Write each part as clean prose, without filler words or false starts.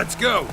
Let's go!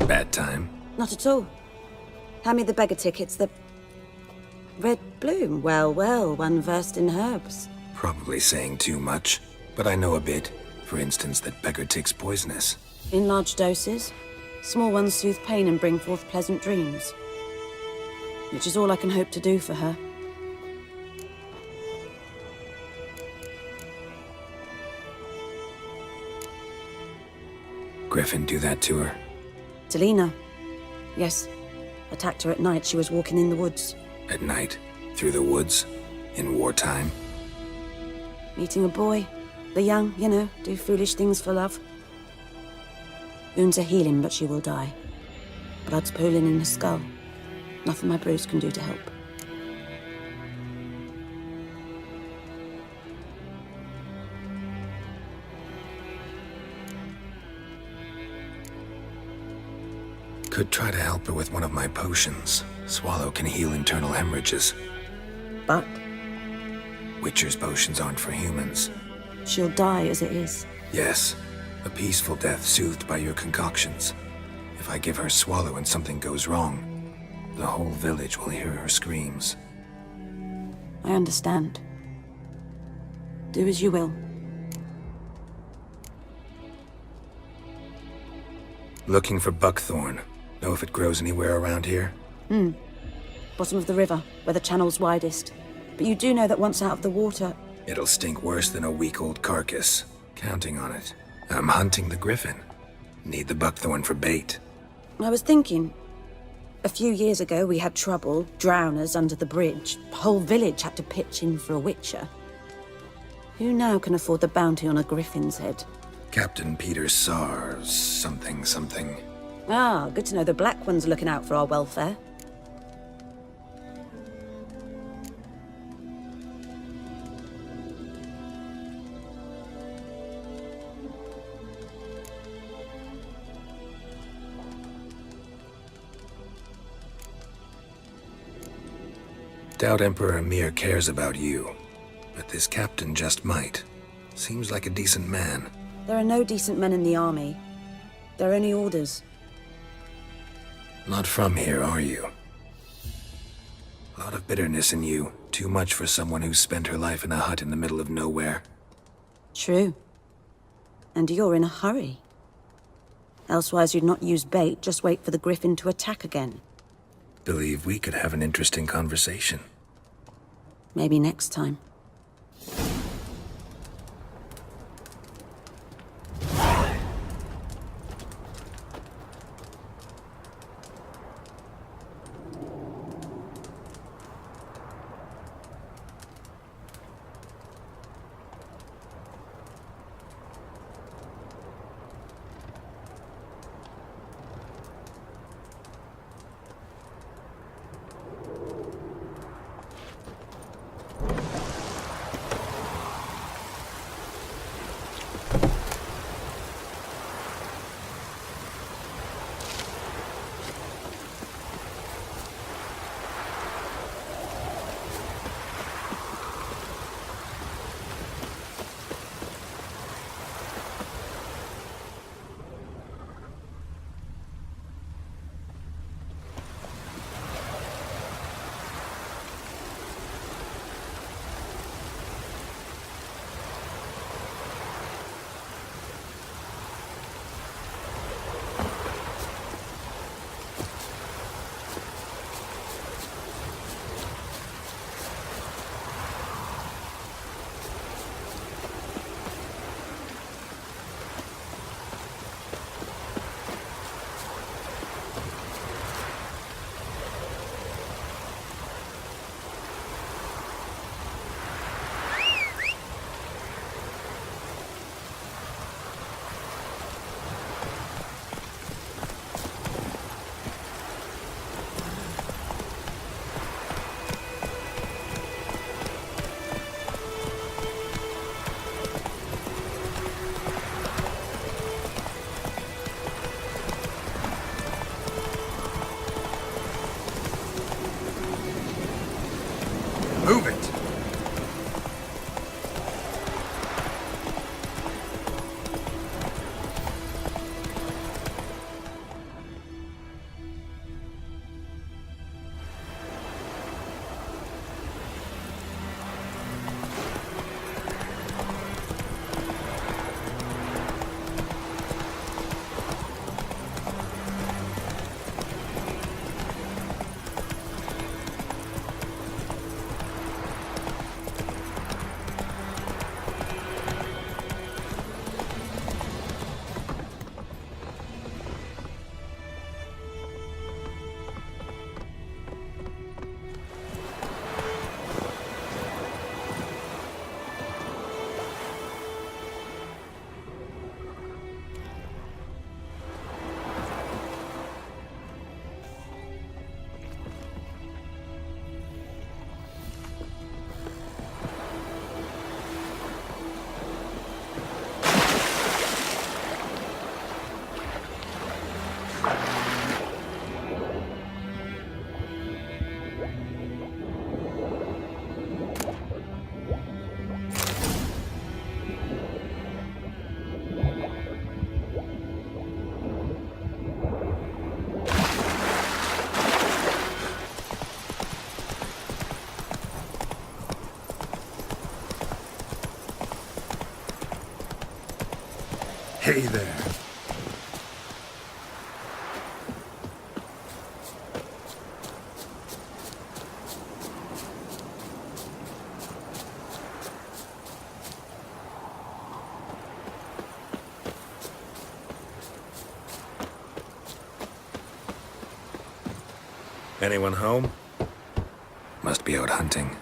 Bad time? Not at all. Hand me the beggar tickets, the... Red bloom. Well, well, one versed in herbs. Probably saying too much, but I know a bit. For instance, that beggar tick's poisonous. In large doses. Small ones soothe pain and bring forth pleasant dreams. Which is all I can hope to do for her. Griffin do that to her? Delina. Yes. Attacked her at night. She was walking in the woods. At night? Through the woods? In wartime? Meeting a boy. The young, you know, do foolish things for love. Wounds are healing, but she will die. Blood's pooling in her skull. Nothing my bruise can do to help. Could try to help her with one of my potions. Swallow can heal internal hemorrhages. But Witcher's potions aren't for humans. she'll die as it is. Yes, a peaceful death soothed by your concoctions. If I give her Swallow and something goes wrong, the whole village will hear her screams. I understand. Do as you will. Looking for buckthorn. Know if it grows anywhere around here? Bottom of the river, where the channel's widest. But you do know that once out of the water... It'll stink worse than a week-old carcass. Counting on it. I'm hunting the griffin. Need the buckthorn for bait. I was thinking... A few years ago, we had trouble. Drowners under the bridge. The whole village had to pitch in for a witcher. Who now can afford the bounty on a griffin's head? Captain Peter Sars, something. Ah, good to know the Black One's looking out for our welfare. Doubt Emperor Emir cares about you, but this captain just might. Seems like a decent man. There are no decent men in the army. They're only orders. Not from here, are you? A lot of bitterness in you. Too much for someone who's spent her life in a hut in the middle of nowhere. True. And you're in a hurry. Elsewise you'd not use bait, just wait for the griffin to attack again. Believe we could have an interesting conversation. Maybe next time. Hey there. Anyone home? Must be out hunting.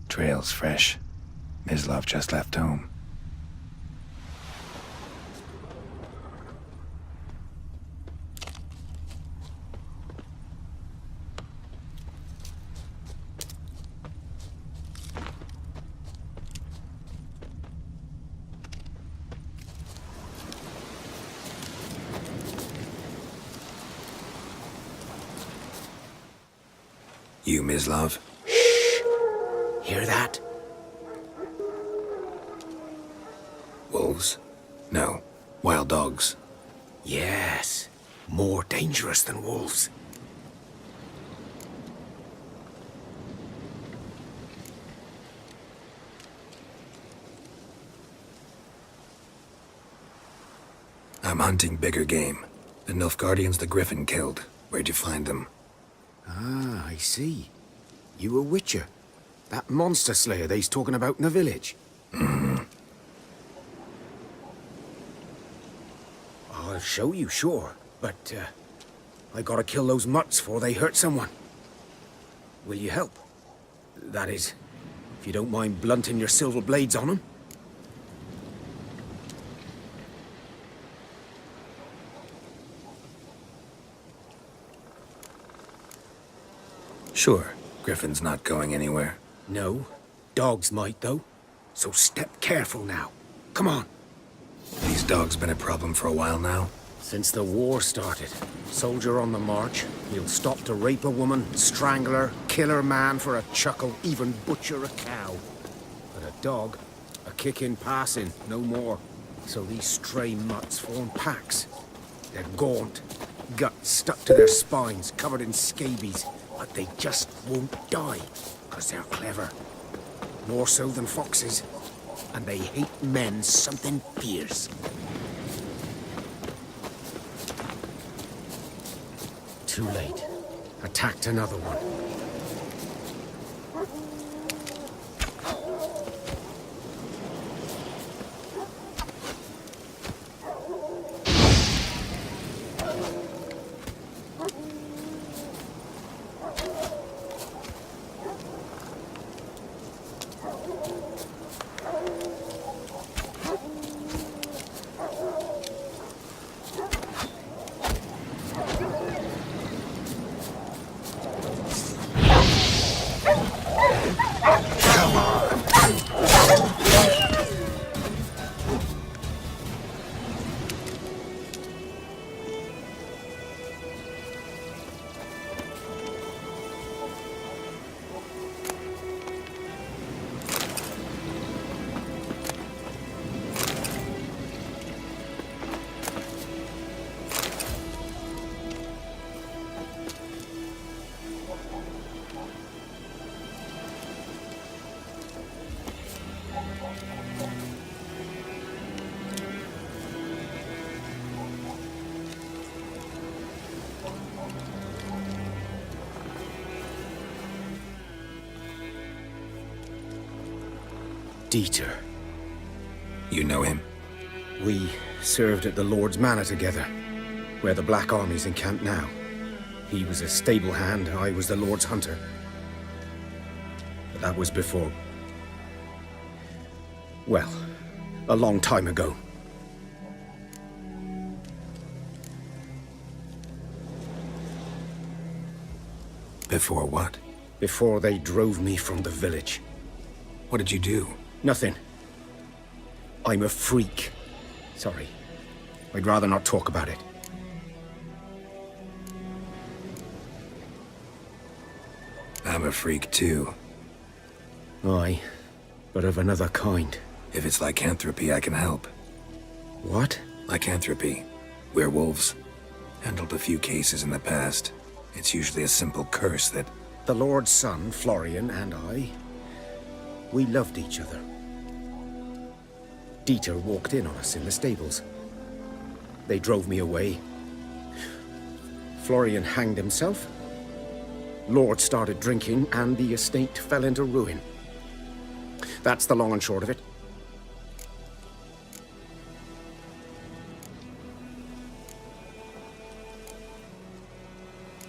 Trail's fresh. Mislav just left home. You, Mislav? Hear that? Wolves? No. Wild dogs. Yes. More dangerous than wolves. I'm hunting bigger game. The Nilfgaardians the Griffin killed. Where'd you find them? Ah, I see. You a witcher. That monster slayer they's talking about in the village. I'll show you, sure. But, I gotta kill those mutts before they hurt someone. Will you help? That is, if you don't mind blunting your silver blades on them. Sure. Griffin's not going anywhere. No. Dogs might, though. So step careful now. Come on. These dogs been a problem for a while now? Since the war started. Soldier on the march. He'll stop to rape a woman, strangle her, kill her man for a chuckle, even butcher a cow. But a dog, a kick in passing, no more. So these stray mutts form packs. They're gaunt, guts stuck to their spines, covered in scabies. But they just won't die, because they're clever. More so than foxes. And they hate men something fierce. Too late. Attacked another one. Dieter. You know him? We served at the Lord's Manor together, where the Black Army's encamped now. He was a stable hand, I was the Lord's hunter. But that was before... well, a long time ago. Before what? Before they drove me from the village. What did you do? Nothing. I'm a freak. Sorry. I'd rather not talk about it. I'm a freak too. Aye, but of another kind. If it's lycanthropy, I can help. What? Lycanthropy. Werewolves? Handled a few cases in the past. It's usually a simple curse that... The Lord's son, Florian, and I, we loved each other. Dieter walked in on us in the stables. They drove me away. Florian hanged himself. Lord started drinking, and the estate fell into ruin. That's the long and short of it.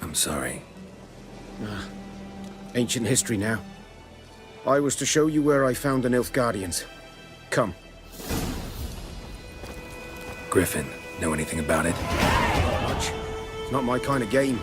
I'm sorry. Ancient history now. I was to show you where I found the Nilfgaardians. Come. Griffin, know anything about it? Not much. It's not my kind of game.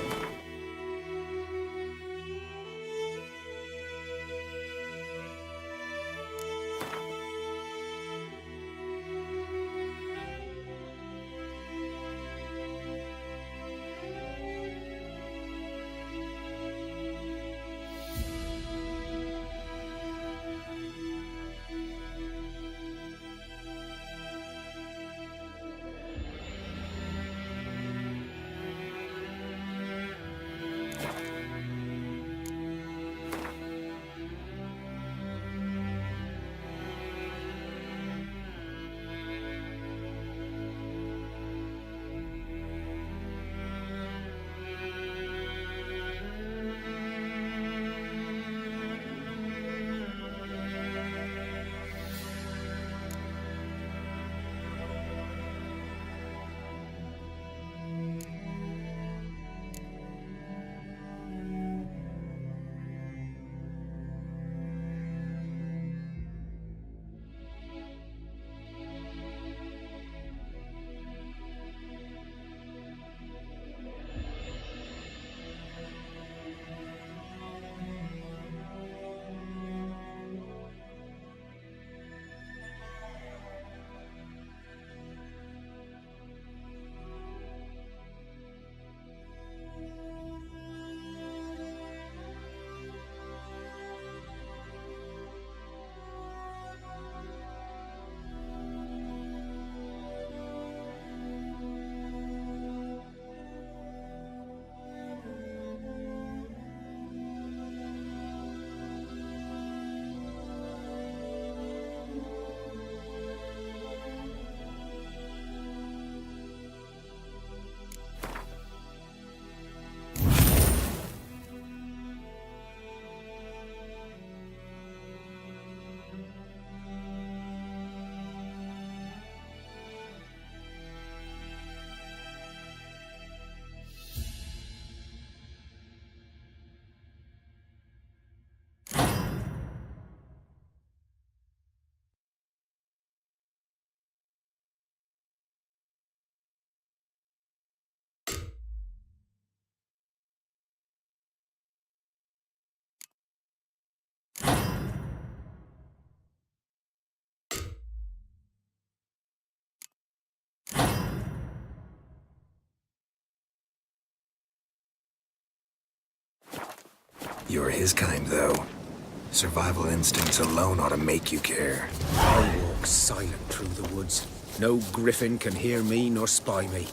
You're his kind, though. Survival instincts alone ought to make you care. I walk silent through the woods. No griffin can hear me nor spy me.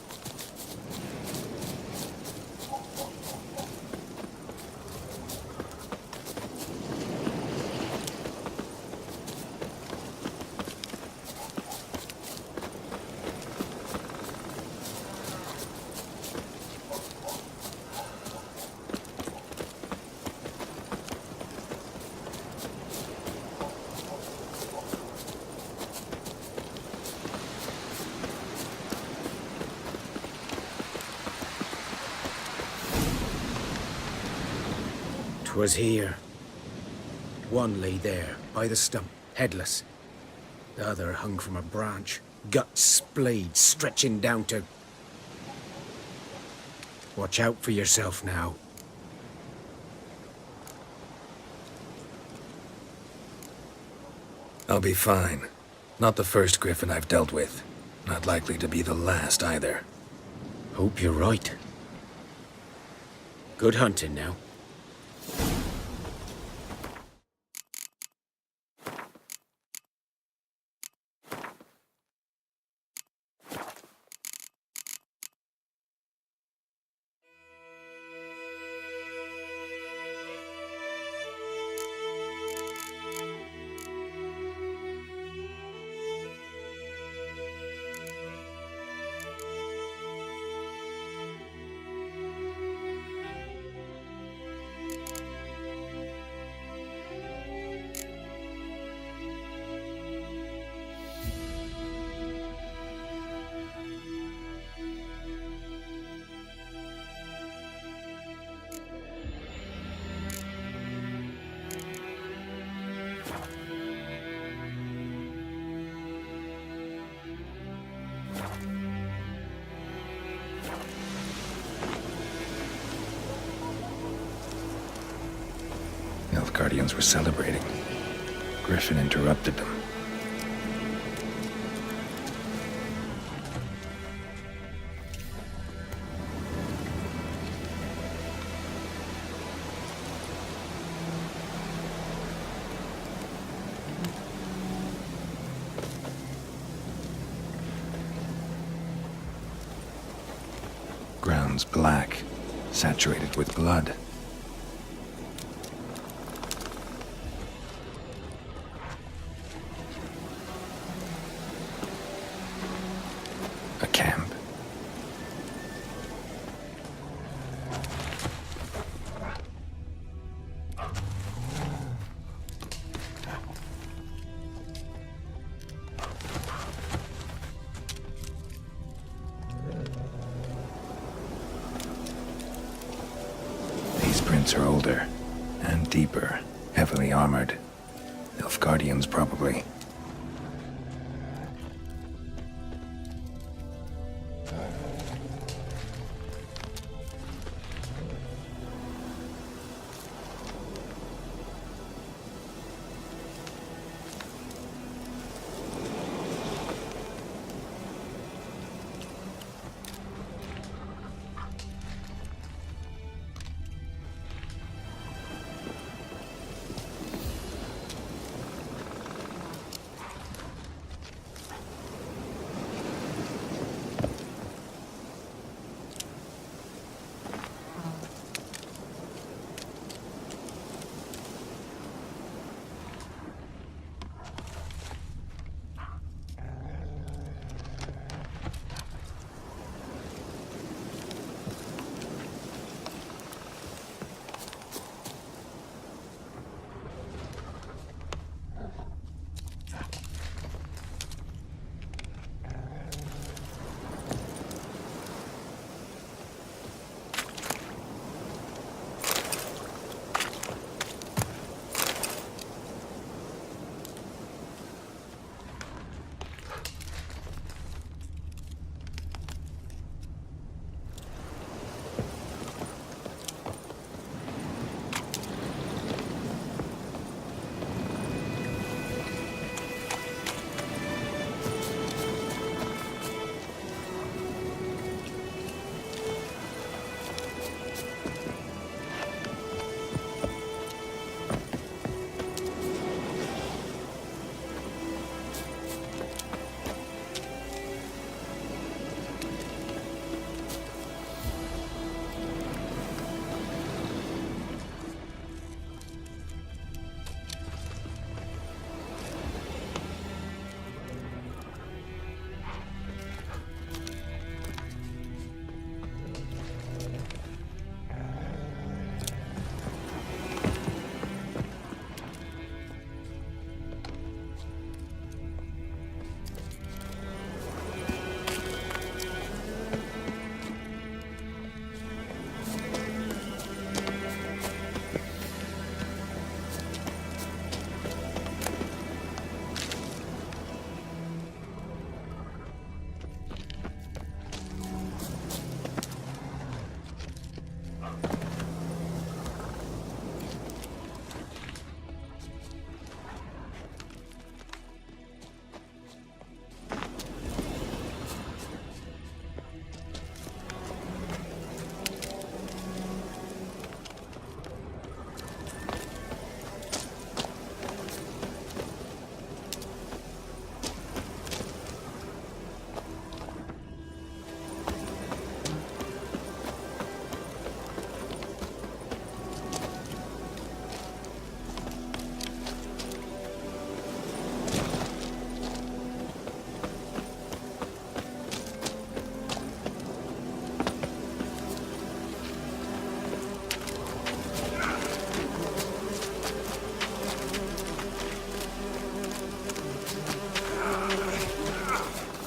Was here. One lay there, by the stump, headless. The other hung from a branch, guts splayed, stretching down to... Watch out for yourself now. I'll be fine. Not the first griffin I've dealt with. Not likely to be the last either. Hope you're right. Good hunting now. Nilfgaardians were celebrating. Griffin interrupted them. Ground's black, saturated with blood. A camp. These prints are older and deeper, heavily armored. Nilfgaardians, probably.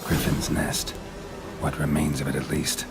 Griffin's nest. What remains of it, at least.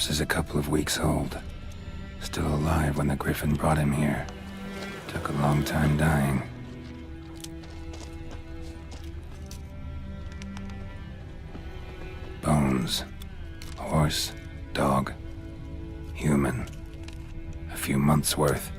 corpse is a couple of weeks old. Still alive when the griffin brought him here. Took a long time dying. Bones. Horse, dog, human. A few months' worth.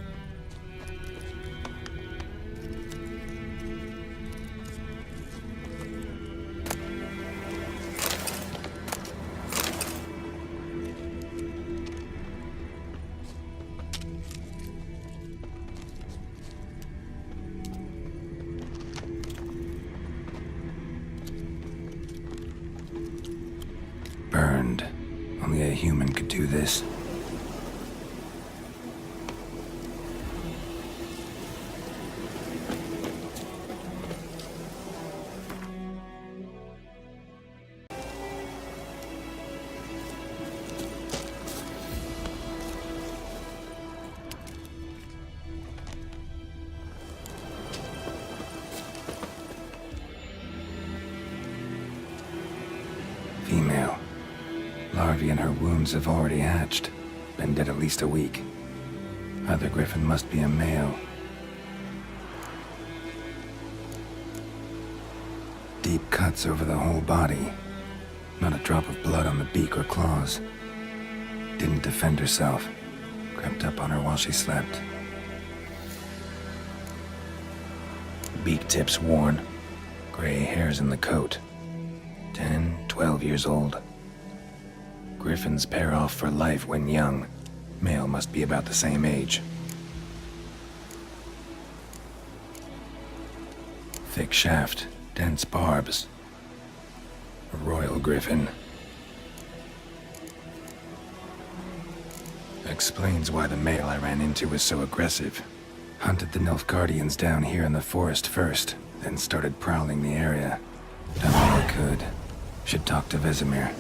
Burned. Only a human could do this. Female. Larvae in her wounds have already hatched. Been dead at least a week. Other griffin must be a male. Deep cuts over the whole body. Not a drop of blood on the beak or claws. Didn't defend herself. Crept up on her while she slept. Beak tips worn. Gray hairs in the coat. 10, 12 years old. Griffins pair off for life when young. Male must be about the same age. Thick shaft, dense barbs. A royal griffin. Explains why the male I ran into was so aggressive. Hunted the Nilfgaardians down here in the forest first, then started prowling the area. Done all I could. Should talk to Vesemir.